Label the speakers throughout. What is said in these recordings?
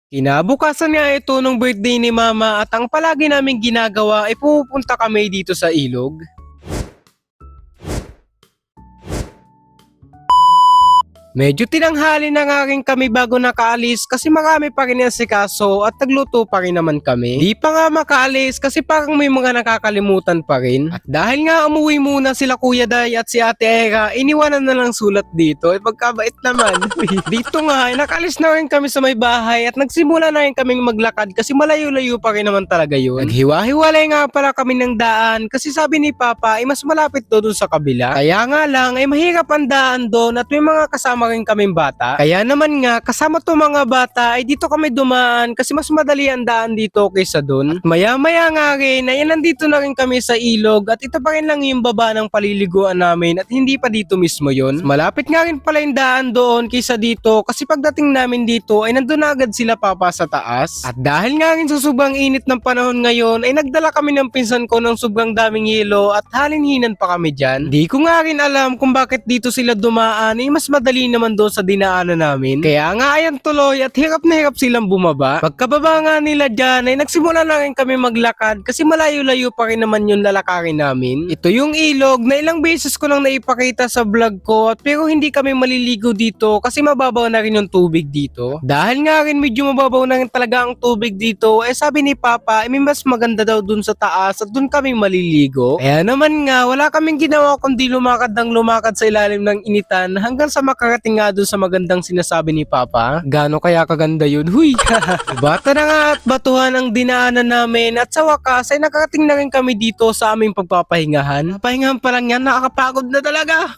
Speaker 1: Kinabukasan nga ito nung birthday ni Mama at ang palagi naming ginagawa ay pupunta kami dito sa ilog. Medyo tinanghali na nga rin kami bago nakaalis kasi marami pa rin ang sikaso at nagluto pa rin naman kami. Di pa nga makaalis kasi parang may mga nakakalimutan pa rin. At dahil nga umuwi muna sila Kuya Day at si Ate Era, iniwanan na lang sulat dito. Pagkabait naman. Dito nga, nakaalis na rin kami sa may bahay at nagsimula na rin kaming maglakad kasi malayo-layo pa rin naman talaga yun. Naghiwa-hiwalay nga pala kami ng daan kasi sabi ni Papa ay mas malapit doon sa kabila. Kaya nga lang ay mahirap ang daan doon at may mga kasama rin kaming bata. Kaya naman nga, kasama to mga bata ay dito kami dumaan kasi mas madali ang daan dito kaysa doon. At maya-maya nga rin ay nandito na rin kami sa ilog at ito pa rin lang yung baba ng paliliguan namin at hindi pa dito mismo yon. Malapit nga rin pala yung daan doon kaysa dito kasi pagdating namin dito ay nandun na agad sila Papa sa taas. At dahil nga rin sa sobrang init ng panahon ngayon ay nagdala kami ng pinsan ko ng sobrang daming yelo at halinhinan pa kami dyan. Di ko nga rin alam kung bakit dito sila dumaan ay mas madali naman doon sa dinaanan namin. Kaya nga ayan tuloy at hirap na hirap silang bumaba. Pagkababa nga nila dyan ay nagsimula na rin kami maglakad kasi malayo-layo pa rin naman yung lalakarin namin. Ito yung ilog na ilang beses ko nang naipakita sa vlog ko pero hindi kami maliligo dito kasi mababaw na rin yung tubig dito. Dahil nga rin medyo mababaw na rin talaga ang tubig dito ay sabi ni Papa ay may mas maganda daw dun sa taas at dun kami maliligo. Kaya naman nga wala kaming ginawa kundi lumakad ng lumakad sa ilalim ng initan hanggang sa makarating nga dun sa magandang sinasabi ni Papa. Gaano kaya kaganda yun? Huy! Bata na nga at batuhan ang dinaanan namin at sa wakas ay nakarating na rin kami dito sa aming pagpapahingahan. Pahingahan pa lang yan, nakakapagod na talaga.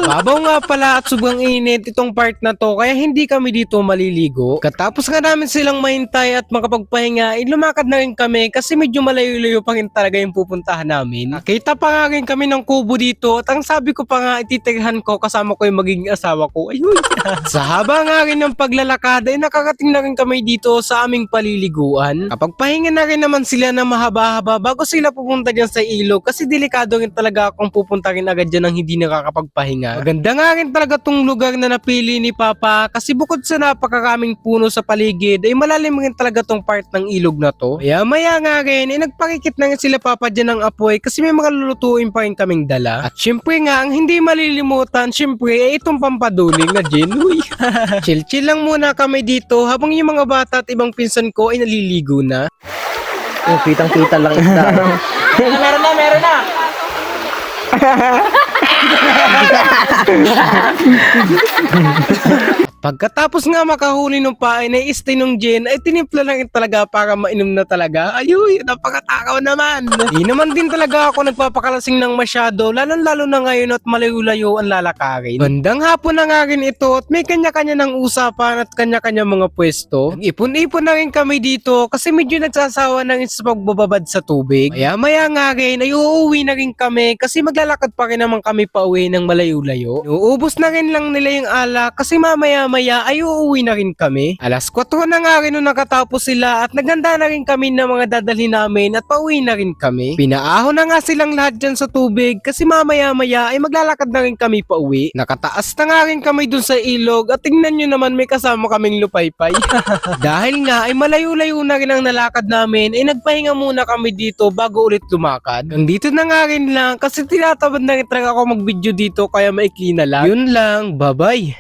Speaker 1: Babaw nga pala at sobrang init itong part na to kaya hindi kami dito maliligo. Katapos nga namin silang mahintay at makapagpahinga ay lumakad na rin kami kasi medyo malayo-layo pa rin talaga yung pupuntahan namin. Nakita pa nga rin kami ng kubo dito at ang sabi ko pa nga ititirhan ko kasama ko yung magiging asawa ko. Ayun! Sa haba nga rin ng paglalakad ay nakarating na rin kami dito sa aming paliliguan. Kapag pahinga na rin naman sila na mahaba-haba bago sila pupunta dyan sa ilog kasi delikado rin talaga kung pupunta rin agad dyan ng hindi nakakapagpahinga. Maganda nga rin talaga tong lugar na napili ni Papa kasi bukod sa napakaraming puno sa paligid ay malalim rin talaga tong part ng ilog na to. Kaya maya nga rin ay nagpakikit na rin sila Papa dyan ng apoy kasi may mga lulutuin pa rin kaming dala. At syempre nga ang hindi malilimutan syempre ay itong pampaduling na gin. Uy. Chill-chill lang muna kami dito habang yung mga bata at ibang pinsan ko ay naliligo na.
Speaker 2: Oh, kitang-kita lang isda.
Speaker 3: Meron na!
Speaker 1: Pagkatapos nga makahuli ng pain ay istay ng gin ay tinimpla lang yun talaga para mainom na talaga. Ayuy, napakatakaw naman. Di naman din talaga ako nagpapakalasing ng masyado lalo na ngayon at malayo-layo ang lalakarin. Bandang hapon na nga rin ito at may kanya-kanya ng usapan at kanya-kanya mga pwesto. Nag-ipon-ipon na rin kami dito kasi medyo nagsasawa na rin sa pagbababad sa tubig. Kaya maya nga rin ay uuwi na rin kami kasi maglalakad pa rin naman kami pa uwi ng malayo-layo. Uubos na rin lang nila yung alak kasi mamaya ay uuwi na rin kami. Alas 4 na nga rin nung nakatapos sila at naghanda na rin kami ng mga dadalhin namin at pauwi na rin kami. Pinaahon na nga silang lahat dyan sa tubig kasi mamaya-maya ay maglalakad na rin kami pauwi. Nakataas na nga rin kami dun sa ilog at tingnan nyo naman may kasama kaming lupaypay. Dahil nga ay malayo-layo na rin ang nalakad namin ay nagpahinga muna kami dito bago ulit lumakad. Nandito na nga rin lang kasi tinatamad na rin talaga ako mag-video dito kaya maikli na lang. Yun lang, bye-bye.